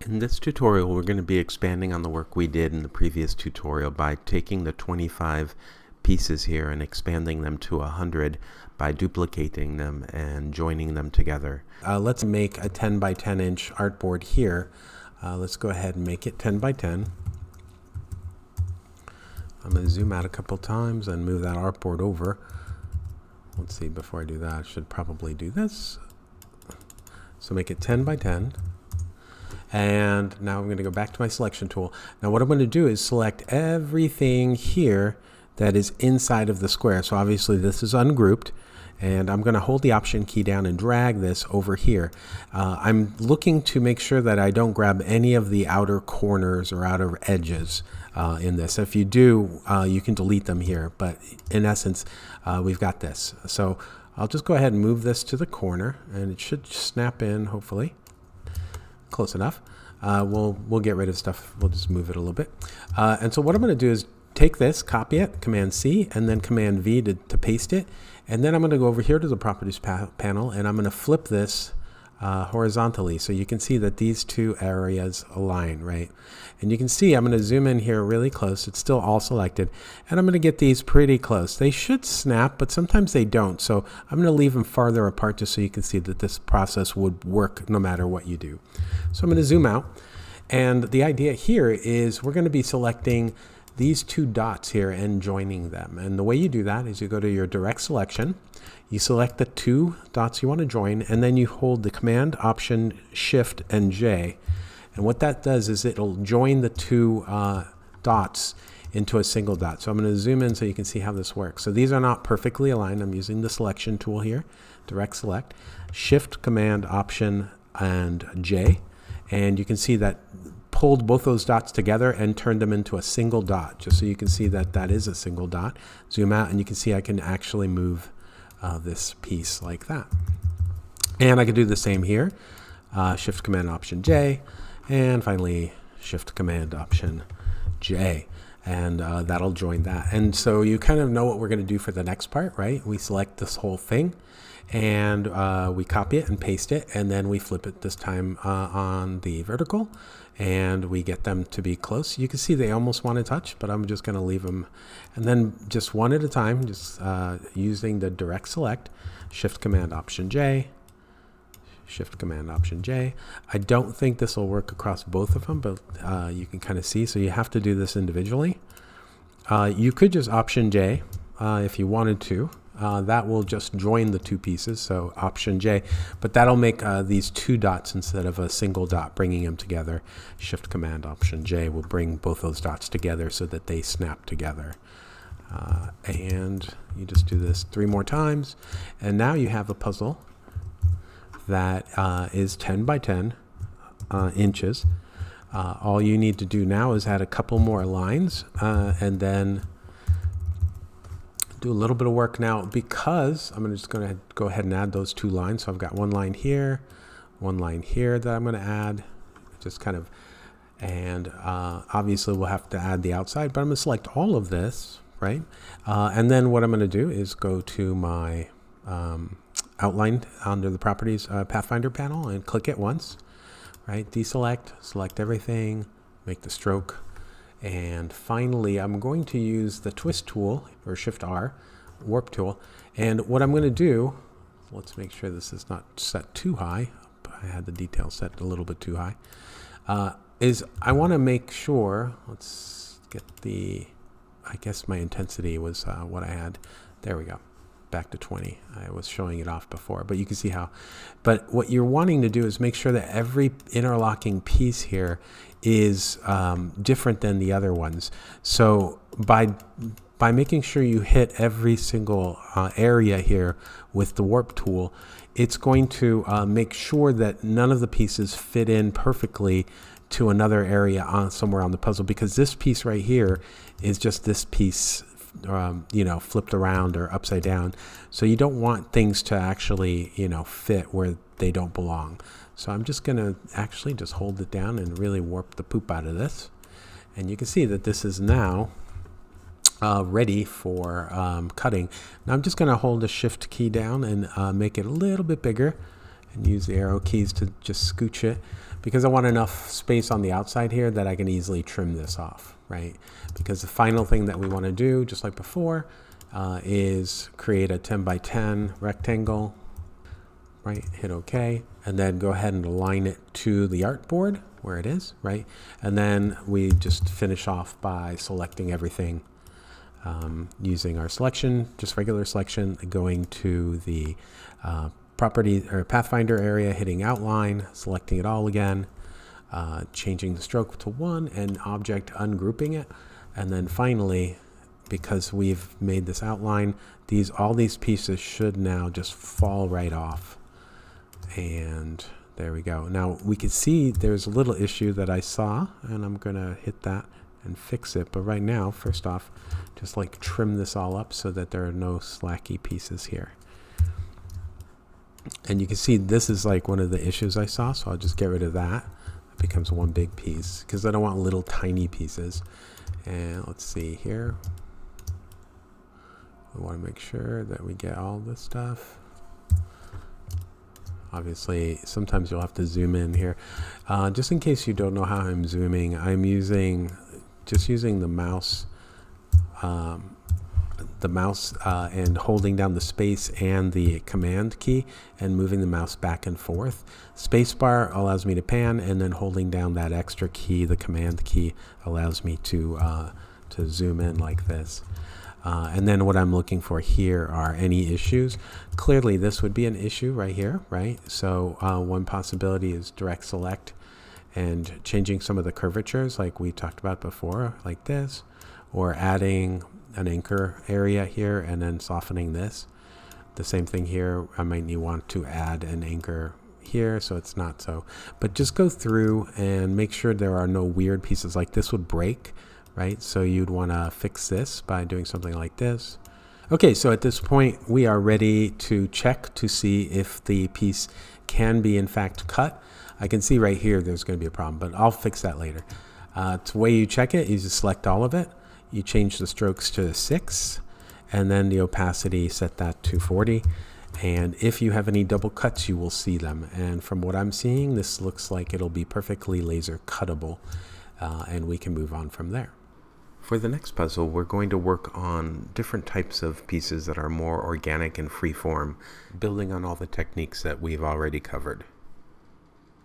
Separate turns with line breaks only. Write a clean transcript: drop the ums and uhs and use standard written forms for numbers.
In this tutorial, we're going to be expanding on the work we did in the previous tutorial by taking the 25 pieces here and expanding them to 100 by duplicating them and joining them together. Let's make a 10 by 10 inch artboard here. Let's go ahead and make it 10 by 10. I'm going to zoom out a couple times and move that artboard over. Let's see, before I do that, I should probably do this. So make it 10 by 10. And now I'm going to go back to my selection tool. Now what I'm going to do is select everything here that is inside of the square. So obviously this is ungrouped, and I'm going to hold the Option key down and drag this over here. I'm looking to make sure that I don't grab any of the outer corners or outer edges in this. If you do, you can delete them here, but in essence, we've got this. So I'll just go ahead and move this to the corner, and it should snap in, hopefully. Close enough. We'll get rid of stuff. We'll just move it a little bit. And so what I'm going to do is take this, copy it, Command C, and then Command V to paste it. And then I'm going to go over here to the Properties panel, and I'm going to flip this horizontally, so you can see that these two areas align, right? And you can see I'm going to zoom in here really close. It's still all selected, and I'm going to get these pretty close. They should snap, but sometimes they don't, so I'm going to leave them farther apart just so you can see that this process would work no matter what you do. So I'm going to zoom out, and the idea here is we're going to be selecting these two dots here and joining them. And the way you do that is you go to your Direct Selection, you select the two dots you want to join, and then you hold the Command, Option, Shift, and J. And what that does is it'll join the two dots into a single dot. So I'm going to zoom in so you can see how this works. So these are not perfectly aligned. I'm using the selection tool here, Direct Select, Shift, Command, Option, and J. And you can see that pulled both those dots together and turned them into a single dot, just so you can see that that is a single dot. Zoom out and you can see I can actually move this piece like that. And I can do the same here. Shift Command Option J, and finally Shift Command Option J, and that'll join that. And so you kind of know what we're going to do for the next part, right? We select this whole thing, and we copy it and paste it, and then we flip it this time on the vertical, and we get them to be close. You can see they almost want to touch, but I'm just going to leave them. And then just one at a time, just using the Direct Select, Shift Command Option J, Shift Command Option J. I don't think this will work across both of them, but you can kind of see, so you have to do this individually. You could just Option J if you wanted to. That will just join the two pieces, so Option J, but that'll make these two dots instead of a single dot, bringing them together. Shift Command Option J will bring both those dots together so that they snap together. And you just do this 3 more times, and now you have a puzzle that is 10 by 10 inches. All you need to do now is add a couple more lines, and then do a little bit of work now, because I'm just going to go ahead and add those 2 lines. So I've got one line here that I'm going to add, just kind of, and obviously we'll have to add the outside, but I'm going to select all of this, right? And then what I'm going to do is go to my outline under the Properties Pathfinder panel and click it once, right? Deselect, select everything, make the stroke. And finally, I'm going to use the Twist tool, or Shift R, Warp tool. And what I'm going to do, let's make sure this is not set too high. I had the detail set a little bit too high. Is I want to make sure, let's get the, I guess my intensity was what I had. There we go. Back to 20. I was showing it off before, but you can see how. But what you're wanting to do is make sure that every interlocking piece here is different than the other ones. So by making sure you hit every single area here with the warp tool, it's going to make sure that none of the pieces fit in perfectly to another area somewhere on the puzzle, because this piece right here is just this piece flipped around or upside down. So you don't want things to actually, fit where they don't belong. So I'm just going to actually just hold it down and really warp the poop out of this. And you can see that this is now ready for cutting. Now I'm just going to hold the Shift key down and make it a little bit bigger, and use the arrow keys to just scooch it. because I want enough space on the outside here that I can easily trim this off, right? Because the final thing that we want to do, just like before, is create a 10 by 10 rectangle, right? Hit OK, and then go ahead and align it to the artboard where it is, right? And then we just finish off by selecting everything using our selection, just regular selection, going to the property or Pathfinder area, hitting outline, selecting it all again, changing the stroke to 1 and object ungrouping it. And then finally, because we've made this outline, all these pieces should now just fall right off. And there we go. Now we can see there's a little issue that I saw, and I'm gonna hit that and fix it. But right now, first off, just like trim this all up so that there are no slacky pieces here. And you can see this is like one of the issues I saw, so I'll just get rid of that. It becomes one big piece because I don't want little tiny pieces. And let's see here. We want to make sure that we get all this stuff. Obviously, sometimes you'll have to zoom in here. Just in case you don't know how I'm zooming, I'm just using the mouse and holding down the space and the command key and moving the mouse back and forth. Spacebar allows me to pan, and then holding down that extra key, the command key, allows me to zoom in like this. And then what I'm looking for here are any issues. Clearly this would be an issue right here, right? So one possibility is direct select and changing some of the curvatures like we talked about before, like this, or adding an anchor area here and then softening this. The same thing here, I might want to add an anchor here so it's not so. But just go through and make sure there are no weird pieces like this would break, right? So you'd want to fix this by doing something like this. Okay, so at this point we are ready to check to see if the piece can be in fact cut. I can see right here there's going to be a problem, but I'll fix that later. The way you check it is you select all of it. You change the strokes to 6, and then the opacity, set that to 40. And if you have any double cuts, you will see them. And from what I'm seeing, this looks like it'll be perfectly laser cuttable, and we can move on from there. For the next puzzle, we're going to work on different types of pieces that are more organic and freeform, building on all the techniques that we've already covered.